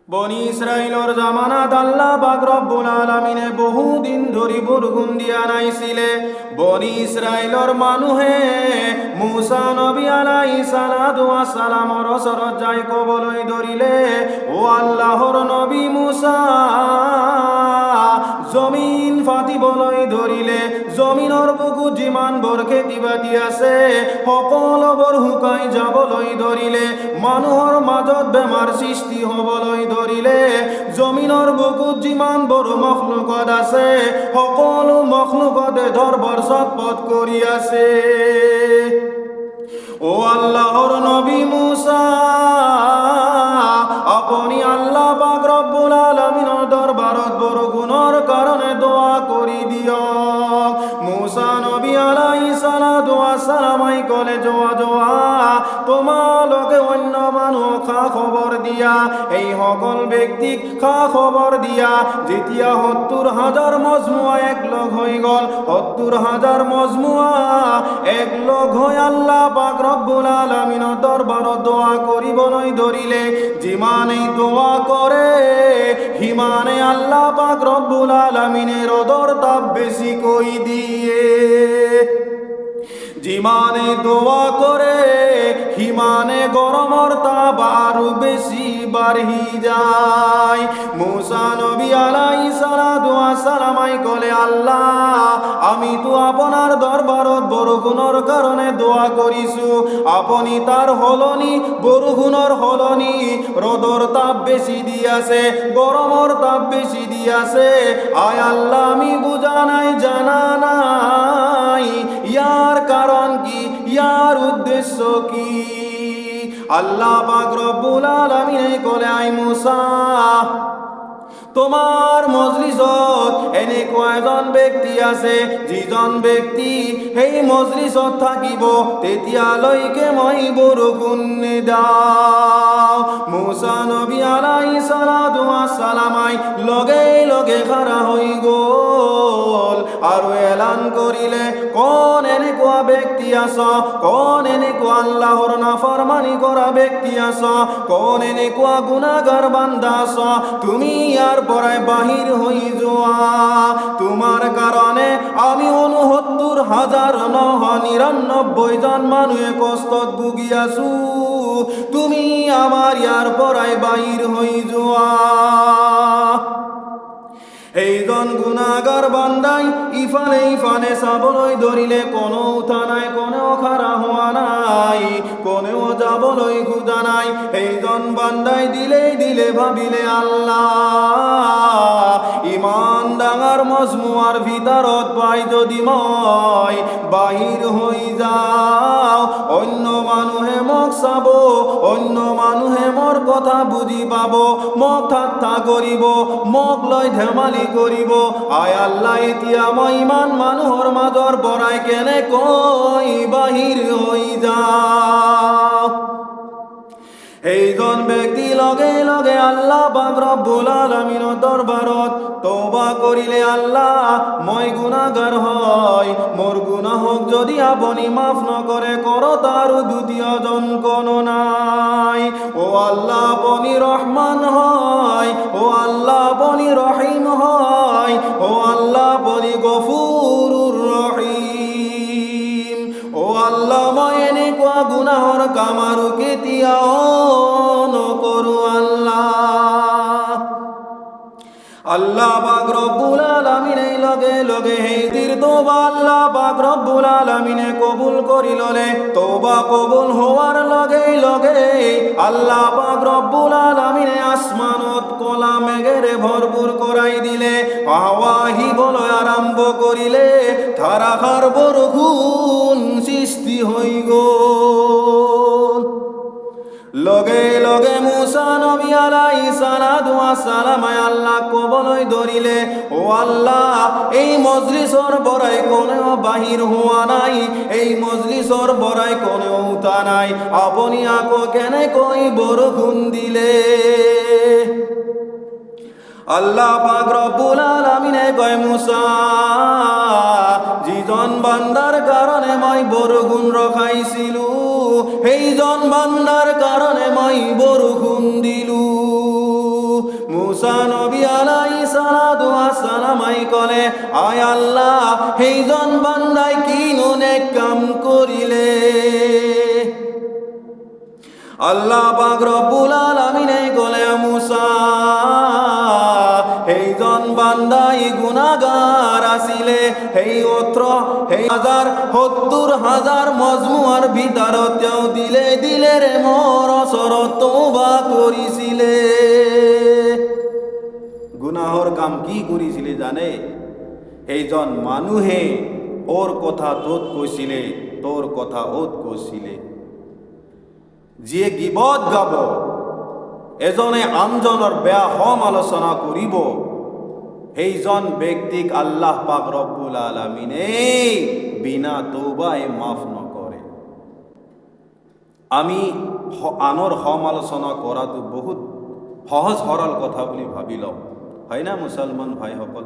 বনি ইসরাইলর জামানাত আল্লাহ পাক রব্বুল আলামিনে বহুদিন ধরি বরগুন দিয়া নাইছিলে। বনি ইসরাইলর মানুহে মুসা নবী আলাইহিস সালাতু ওয়াস সালামর ওসরত যাই কবলই ধরিলে, ও আল্লাহর নবী মুসা জমিন ফাটি বলই ধরিলে, জমিনৰ বুকু যিমান বৰ খেতি বাতি আছে সকলোবোৰ শুকাই যাবলৈ ধৰিলে, মানুহৰ মাজত বেমাৰ সৃষ্টি হ'বলৈ ধৰিলে, জমিনৰ বুকুত যিমান বৰ মখলুকত আছে সকলো মখলুকতে ধৰবৰ চটপট কৰি আছে। ও আল্লাহর নবী মুসা, আপনি আল্লাহ পাক রব্বুল আলামিনের দরবারত বরগুণর কারণে দোয়া করি দিয়ক। মুসা নবী আলাইহিস সালাতু ওয়াস সালাম কলে জোয়া জোয়া তোমালোকে অন্য মানুহ খা খবর দিয়া, এই সকল ব্যক্তিক খা খবর দিয়া যেতিয়া ৭০,০০০ মজমুয়া একলগ হৈ গল, ৭০,০০০ মজমুয়া একলগ হৈ আল্লাহ পাক রব্বুল আলামিনের দরবারত দোয়া করিবলৈ ধরিলে, যিমানেই দোয়া করে হিমানে আল্লাহ পাক রব্বুল আলামিনের রোদর তাপ বেশি কই দিয়ে। যিমানে দোয়া করে হিমানে গরমর তাপ আরো বেশি বাড়ি যায়। মুসা নবী আলাইহিস সালাতু ওয়াস সালাম কলে, আল্লাহ আমি তো আপনার দরবারত বরগুণর কারণে দোয়া করিছো, আপনি তার হলনি বরগুণর হলনি রোদর তাপ বেশি দিয়াছে, গরমর তাপ বেশি দিয়াছে। আয় আল্লাহ আমি বুঝা নাই জানা নাই ইয়ার কারণ কি, ইয়ার উদ্দেশ্য কি। আল্লাহ পাক রব্বুল আলামিন কলে, আই মুসা তোমার মজলিসত এনে কয়জন ব্যক্তি আছে, যিজন ব্যক্তি এই মজলিসত থাকিব তেতিয়ালৈকে মই বৰষুণ নিদাও। মুসা নবী আলাইহিস সালাতু ওয়াস সালাম লগে লগে খাৰা হৈ গল আৰু এলান কৰিলে, কোন এনেকুৱা ব্যক্তি আছ, কোন এনেকুৱা আল্লাহৰ নাফরমানি কৰা ব্যক্তি আছ, কোন এনেকুৱা গুনাহগার বান্দা আছ, তুমি ইয়ার পরায় বাহির হই যোৱা। তোমার কারণে আমি ৬৯,৯৯৯ জন মানুহে কষ্টত ভুগি আছো, তুমি আমার ইয়ার পরায় বাহির হই যোৱা। এইজন গুনাহগার বান্দাই ইফালে ইফালে চাবলৈ ধৰিলে, কোনো উঠা নাই, কোনেও খাৰা হোৱা নাই, কোনেও যাবলৈ খোজা নাই। এইজন বান্দাই দিলেই দিলে ভাবিলে, আল্লাহ ইমান ডাঙৰ মজমুৱাৰ ভিতৰত পাই যদি মই বাহিৰ হৈ যাওঁ, অন্য মানুহে মোক চাব, অন্য মানুহে মোৰ কথা বুজি পাব, মোক ঠাট্টা কৰিব, মোক লৈ ধেমালি কৰিব। আয় আল্লাহ এতিয়া মই ইমান মানুহৰ মাজৰ পৰাই কেনেকৈ বাহিৰ হৈ যাওঁ। এইজন ব্যক্তি লগে লগে আল্লাহ পাক রব্বুল আলামিনের দরবারত তওবা করিলে, আল্লাহ মই গুনাহগার হয়, মোর গুনাহক যদি আপনি মাফ নকরে করো তার দ্বিতীয় জন কোনো নাই। ও আল্লাহ আপনি রহমান হয়, ও আল্লাহ আপনি রহিম হয়, ও আল্লাহ আপনি গফুরুর রহিম। ও আল্লাহ মই এনেকুৱা গুনাহৰ কাম আৰু কেতিয়াও নকৰো আল্লাহ। আল্লাহ পাক রব্বুল আলামিন লগে লগে হেদির তোবা আল্লাহ পাক রব্বুল আলামিনে কবুল করি ললে। তোবা কবুল হওয়ার লগে লগে আল্লাহ পাক রব্বুল আলামিনে আসমানত কলা মেঘেরে ভরপুর করাই দিলে, হাওয়া আহিবলৈ আরম্ভ করিলে, ধারাসার বরষুণ সৃষ্টি হই গল। লগে লগে মুসা নবী আলাইহিস সালাতু ওয়াস সালাম আল্লাহ কবলই ধরিলে, ও আল্লাহ এই মজলিসর বড়াই কোনেও বাহির হওয়া নাই, এই মজলিসর বড়াই কোনেও উঠা নাই, আপনি আকো কেনে কই বরষুণ দিলে। আল্লাহ পাক রব্বুল আলামিনে কয়, মুসা যিজন বান্দার কারণে মই বরগুণ রখাইছিলো, সেইজন বান্দার কারণে মই বরষুণ দিলু। মুসা নবী আলাইহিস সালাতু ওয়াস সালামাই কলে আয় আল্লাহ সেইজন বান্দাই কি নেক কাম করিলে আল্লাহ পাক রব্বুল আলামিনে কলে মুসা সেইজন বান্দাই গুনাহগার আছিলে সেই 70,000 মজমুয়ার ভিতরতেও দিলে দিলে রে মোর অসরত তওবা করিছিলে গুনাহর কাম কি করিছিলে জানে এইজন মানুহে ওর কথা তোত কইছিলে তোর কথা ওত কইছিলে যিয়ে গিবত গাব এজনে আনজনৰ বেয়া হম আলোচনা করিব সেইজন ব্যক্তিক আল্লাহ পাক রব্বুল আলামিনে বিনা তওবায় মাফ নকরে আমি আনৰ হম আলোচনা কৰাটো বহুত সহজ সৰল কথা বুলি ভাবি লওঁ হয় না মুছলমান ভাইসকল